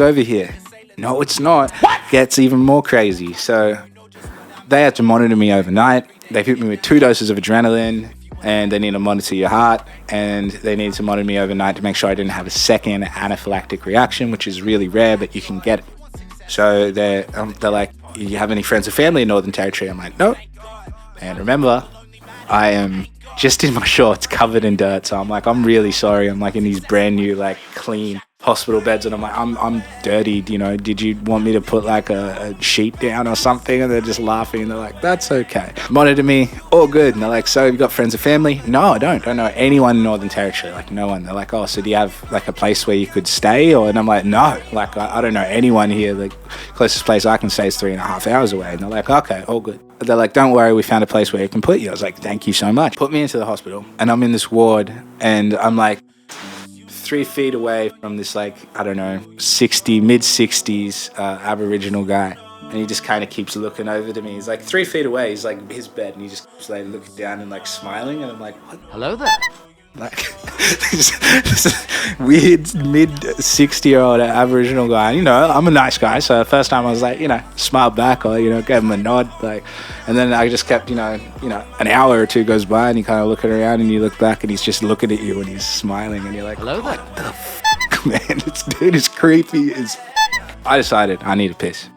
over here. No, it's not. Gets even more crazy. So they had to monitor me overnight. They hit me with 2 doses of adrenaline, and they need to monitor your heart, and they needed to monitor me overnight to make sure I didn't have a second anaphylactic reaction, which is really rare, but you can get it. So they're like, you have any friends or family in Northern Territory? I'm like, no. And remember, I am just in my shorts covered in dirt. So I'm like, I'm really sorry. I'm like in these brand new, like clean hospital beds. And I'm like, I'm dirtied, you know, did you want me to put like a sheet down or something? And they're just laughing. And they're like, that's okay. Monitor me, all good. And they're like, so you got friends or family? No, I don't know anyone in Northern Territory, like no one. They're like, oh, so do you have like a place where you could stay? And I'm like, no, like I don't know anyone here. The closest place I can stay is 3.5 hours away. And they're like, okay, all good. They're like, don't worry, we found a place where you can put you. I was like, thank you so much. Put me into the hospital, and I'm in this ward, and I'm like 3 feet away from this, like, I don't know, mid-60s Aboriginal guy. And he just kind of keeps looking over to me. He's like 3 feet away. He's like his bed, and he just keeps like looking down and like smiling. And I'm like, what? Hello there. Like this weird mid-60-year-old Aboriginal guy. You know, I'm a nice guy, so the first time I was like, you know, smile back or, you know, gave him a nod, like, and then I just kept, you know, an hour or two goes by and you kind of looking around and you look back and he's just looking at you and he's smiling and you're like, hello there. What the fuck, man? This dude is creepy as. I decided I need a piss.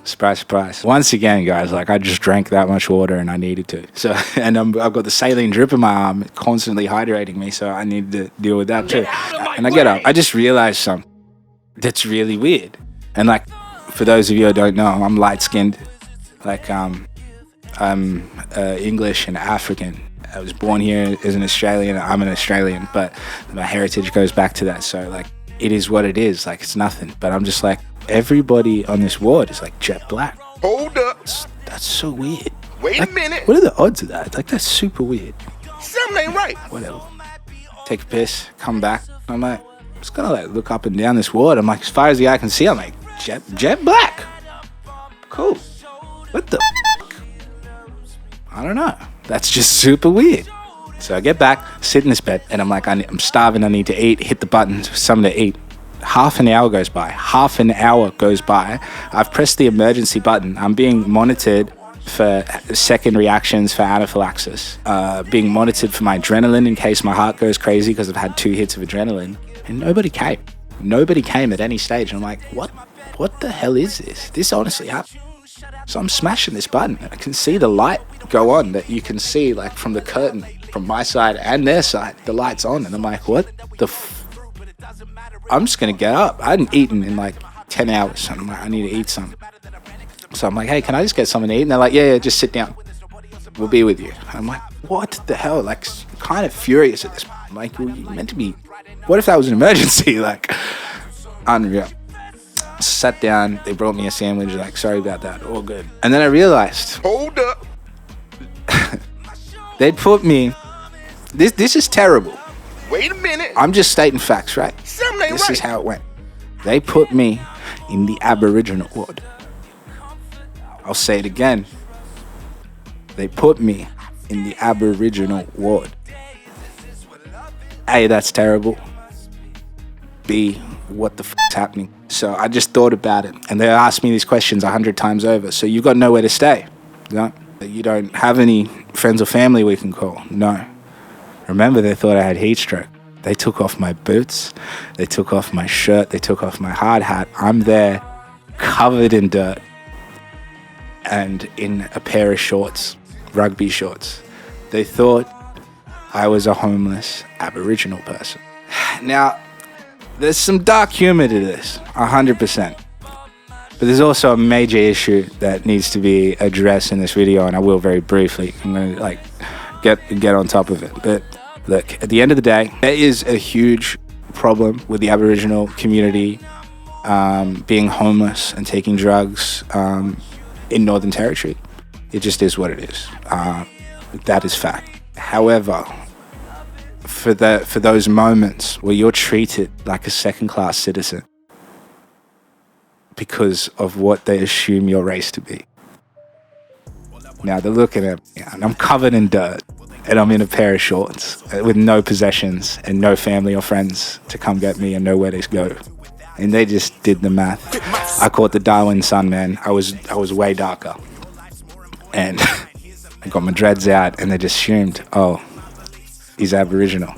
Surprise, surprise. Once again, guys, like I just drank that much water and I needed to. So, and I've got the saline drip in my arm, constantly hydrating me, so I need to deal with that too. And I get up. I just realized something that's really weird. And like, for those of you who don't know, I'm light-skinned. Like, I'm English and African. I was born here as an Australian. I'm an Australian, but my heritage goes back to that. So, like, it is what it is. Like, it's nothing. But I'm just like, everybody on this ward is like jet black. Hold up. That's so weird. Wait like, a minute. What are the odds of that? Like, that's super weird. Something ain't right. Whatever. Take a piss, come back. I'm like, I'm just gonna like look up and down this ward. I'm like, as far as the eye can see, I'm like, jet black. Cool. What the f-? I don't know. That's just super weird. So I get back, sit in this bed, and I'm like, I'm starving, I need to eat, hit the button, something to eat. Half an hour goes by. I've pressed the emergency button. I'm being monitored for second reactions for anaphylaxis. Being monitored for my adrenaline in case my heart goes crazy because I've had 2 hits of adrenaline. And nobody came. Nobody came at any stage. And I'm like, what the hell is this? This honestly happened. So I'm smashing this button. I can see the light go on that you can see like from the curtain from my side and their side. The light's on. And I'm like, what the I'm just going to get up. I hadn't eaten in like 10 hours. And I'm like, I need to eat something. So I'm like, hey, can I just get something to eat? And they're like, yeah, just sit down. We'll be with you. And I'm like, what the hell? Like, kind of furious at this point. I'm like, well, you meant to be. What if that was an emergency? Like, unreal. Sat down. They brought me a sandwich. Like, sorry about that. All good. And then I realized. Hold up. They'd put me. This is terrible. Wait a minute. I'm just stating facts, right? Something ain't This right. is how it went. They put me in the Aboriginal ward. I'll say it again. They put me in the Aboriginal ward. A, that's terrible. B, what the is happening? So I just thought about it. And they asked me these questions 100 times over. So you've got nowhere to stay. No. You don't have any friends or family we can call. No. Remember, they thought I had heat stroke. They took off my boots. They took off my shirt. They took off my hard hat. I'm there covered in dirt and in a pair of shorts, rugby shorts. They thought I was a homeless Aboriginal person. Now, there's some dark humor to this, 100%. But there's also a major issue that needs to be addressed in this video, and I will very briefly. I'm going to get on top of it. But look, at the end of the day, there is a huge problem with the Aboriginal community being homeless and taking drugs in Northern Territory. It just is what it is. That is fact. However, for those moments where you're treated like a second-class citizen because of what they assume your race to be. Now they're looking at me and I'm covered in dirt and I'm in a pair of shorts with no possessions and no family or friends to come get me and nowhere to go. And they just did the math. I caught the Darwin sun, man. I was way darker. And I got my dreads out and they just assumed, oh, he's Aboriginal.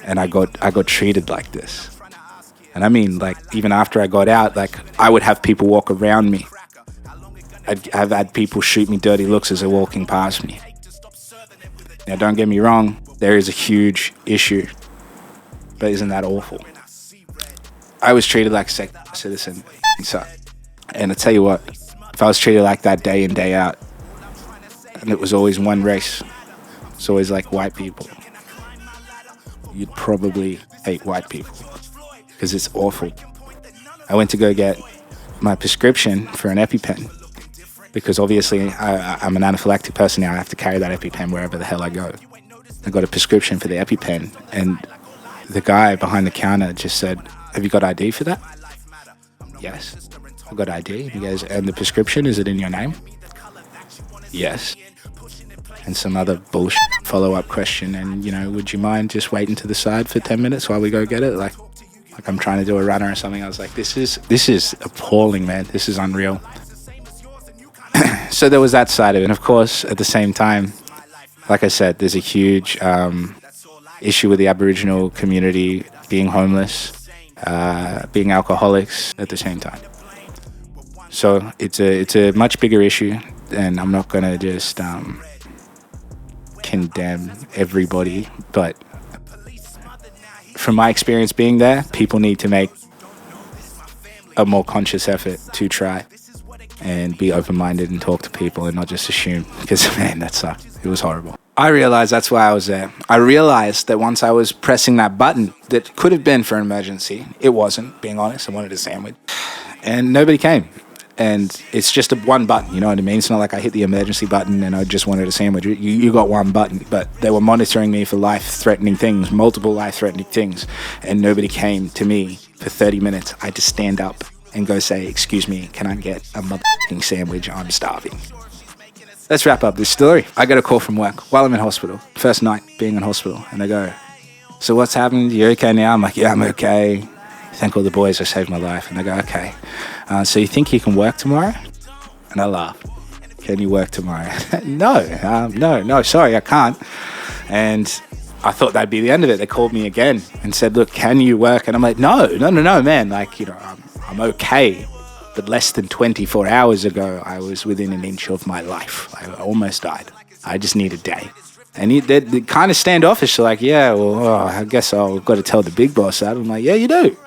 And I got treated like this. And I mean, like, even after I got out, like, I would have people walk around me. I've had people shoot me dirty looks as they're walking past me. Now, don't get me wrong, there is a huge issue. But isn't that awful? I was treated like a second citizen. So, and I tell you what, if I was treated like that day in, day out, and it was always one race, it's always like white people, you'd probably hate white people because it's awful. I went to go get my prescription for an EpiPen because obviously I'm an anaphylactic person now. I have to carry that EpiPen wherever the hell I go. I got a prescription for the EpiPen and the guy behind the counter just said, "Have you got ID for that?" Yes, I've got ID. He goes, "And the prescription, is it in your name?" Yes. And some other bullshit follow-up question, and, you know, would you mind just waiting to the side for 10 minutes while we go get it? Like I'm trying to do a runner or something. I was like, this is appalling, man. This is unreal. So there was that side of it. And of course, at the same time, like I said, there's a huge issue with the Aboriginal community being homeless, being alcoholics at the same time. So it's a much bigger issue, and I'm not going to just condemn everybody, but from my experience being there, people need to make a more conscious effort to try and be open-minded and talk to people and not just assume, because, man, that sucked. It was horrible. I realized that's why I was there. I realized that once I was pressing that button that could have been for an emergency, it wasn't, being honest. I wanted a sandwich. And nobody came. And it's just one button, you know what I mean? It's not like I hit the emergency button and I just wanted a sandwich. You got one button, but they were monitoring me for life-threatening things, multiple life-threatening things, and nobody came to me for 30 minutes. I had to stand up and go say, "Excuse me, can I get a motherfucking sandwich? I'm starving." Let's wrap up this story. I got a call from work while I'm in hospital, first night being in hospital, and they go, "So what's happened? You okay now?" I'm like, "Yeah, I'm okay. Thank all the boys, I saved my life." And they go, "Okay, so you think you can work tomorrow?" And I laugh. "Can you work tomorrow?" No, sorry, I can't. And I thought that'd be the end of it. They called me again and said, "Look, can you work?" And I'm like, no, man. Like, you know, I'm okay. But less than 24 hours ago, I was within an inch of my life. I almost died. I just need a day. And they're kind of standoffish. They're like, "Yeah, well, I guess I've got to tell the big boss that." I'm like, "Yeah, you do.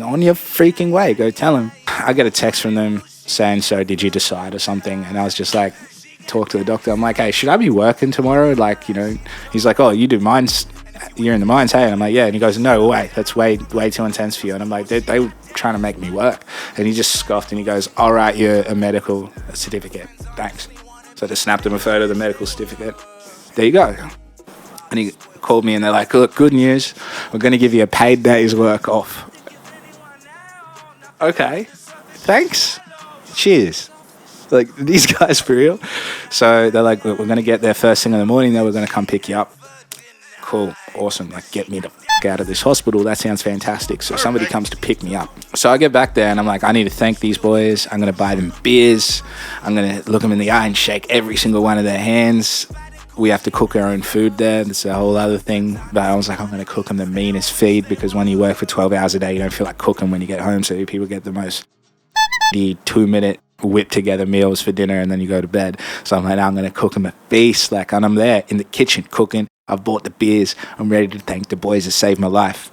On your freaking way, go tell him." I get a text from them saying, "So did you decide?" or something. And I was just like, talk to the doctor. I'm like, "Hey, should I be working tomorrow?" Like, you know, he's like, "Oh, you do mines, you're in the mines, hey?" And I'm like, "Yeah." And he goes, "No way, that's way too intense for you." And I'm like, they were trying to make me work. And he just scoffed and he goes, "All right, you're a medical certificate, thanks." So I just snapped him a photo of the medical certificate. There you go. And he called me and they're like, "Look, good news, we're going to give you a paid day's work off." Okay, thanks, cheers. Like, these guys for real? So they're like, "Look, we're going to get there first thing in the morning, then we're going to come pick you up." Cool, awesome, like, get me the out of this hospital. That sounds fantastic. So somebody comes to pick me up. So I get back there and I'm like, I need to thank these boys. I'm going to buy them beers. I'm going to look them in the eye and shake every single one of their hands. We have to cook our own food there. That's a whole other thing. But I was like, I'm going to cook them the meanest feed, because when you work for 12 hours a day, you don't feel like cooking when you get home. So people get the most 2-minute whip together meals for dinner and then you go to bed. So I'm like, I'm going to cook them a feast. Like, and I'm there in the kitchen cooking. I've bought the beers. I'm ready to thank the boys that saved my life.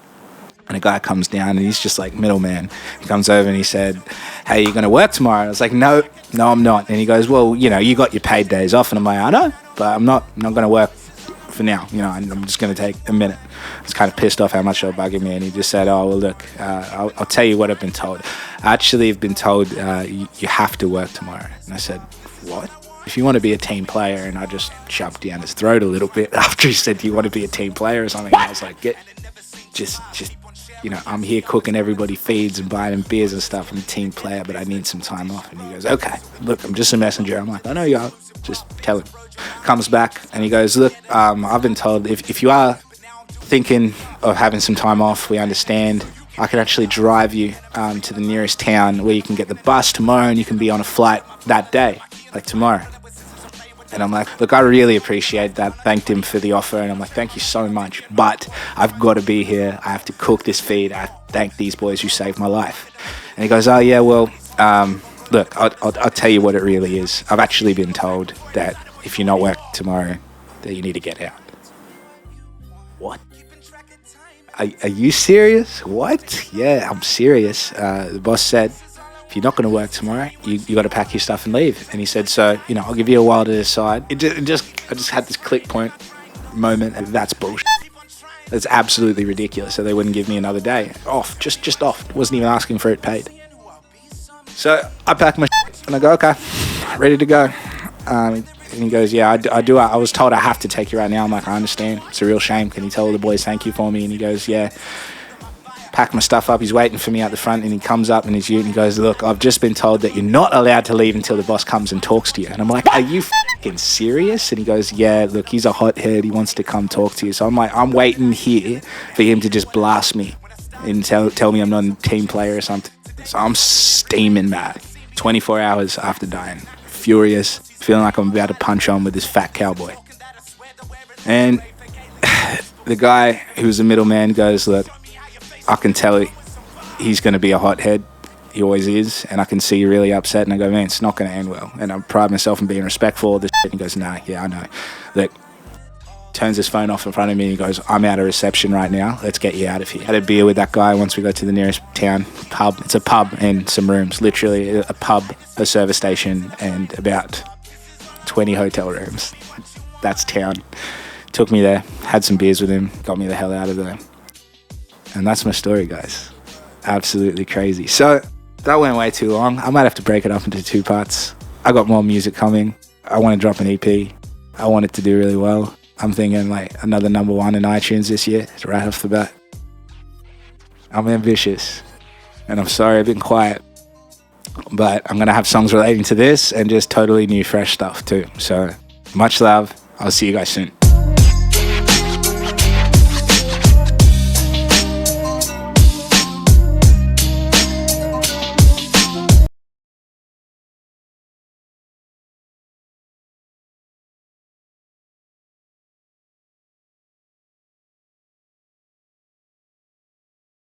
And a guy comes down and he's just like middleman. He comes over and he said, "Hey, you going to work tomorrow?" And I was like, no, I'm not. And he goes, "Well, you know, you got your paid days off." And I'm like, "I know, but I'm not going to work for now. You know, I'm just going to take a minute." I was kind of pissed off how much they were bugging me. And he just said, "Oh, well, look, I'll tell you what I've been told. I actually have been told you have to work tomorrow." And I said, "What?" "If you want to be a team player," and I just shoved down his throat a little bit after he said, "Do you want to be a team player?" or something. And I was like, just, you know, I'm here cooking everybody feeds and buying them beers and stuff. I'm a team player, but I need some time off. And he goes, "Okay, look, I'm just a messenger." I'm like, "I know you are. Just tell him." Comes back and he goes, "Look, I've been told if you are thinking of having some time off, we understand. I can actually drive you to the nearest town where you can get the bus tomorrow and you can be on a flight that day, like tomorrow. And I'm like, look, I really appreciate that. Thanked him for the offer. And I'm like, thank you so much. But I've got to be here. I have to cook this feed. I thank these boys who saved my life. And he goes, oh, yeah, well, look, I'll tell you what it really is. I've actually been told that if you're not working tomorrow, that you need to get out. What? Are you serious? What? Yeah, I'm serious. The boss said, if you're not going to work tomorrow, you got to pack your stuff and leave. And he said, so, I'll give you a while to decide. I just had this click point moment, and that's bullshit. That's absolutely ridiculous. So they wouldn't give me another day off, just off. Wasn't even asking for it paid. So I pack my shit and I go, okay, ready to go. And he goes, yeah, I do. I was told I have to take you right now. I'm like, I understand. It's a real shame. Can you tell the boys thank you for me? And he goes, yeah. Pack my stuff up. He's waiting for me out the front, and he comes up in his ute and he goes, look, I've just been told that you're not allowed to leave until the boss comes and talks to you. And I'm like, are you fucking serious? And he goes, yeah, look, he's a hothead. He wants to come talk to you. So I'm like, I'm waiting here for him to just blast me and tell me I'm not a team player or something. So I'm steaming mad. 24 hours after dying. Furious. Feeling like I'm about to punch on with this fat cowboy. And the guy who was the middleman goes, look, I can tell he's going to be a hothead. He always is. And I can see you're really upset. And I go, man, it's not going to end well. And I pride myself in being respectful of this shit. And he goes, nah, yeah, I know. Look, turns his phone off in front of me and he goes, I'm out of reception right now. Let's get you out of here. I had a beer with that guy once we got to the nearest town pub. It's a pub and some rooms. Literally a pub, a service station, and about 20 hotel rooms. That's town. Took me there, had some beers with him, got me the hell out of there. And that's my story, guys. Absolutely crazy. So that went way too long. I might have to break it up into 2 parts. I got more music coming. I want to drop an EP. I want it to do really well. I'm thinking like another #1 in iTunes this year, right off the bat. I'm ambitious. And I'm sorry I've been quiet. But I'm going to have songs relating to this and just totally new, fresh stuff too. So much love. I'll see you guys soon.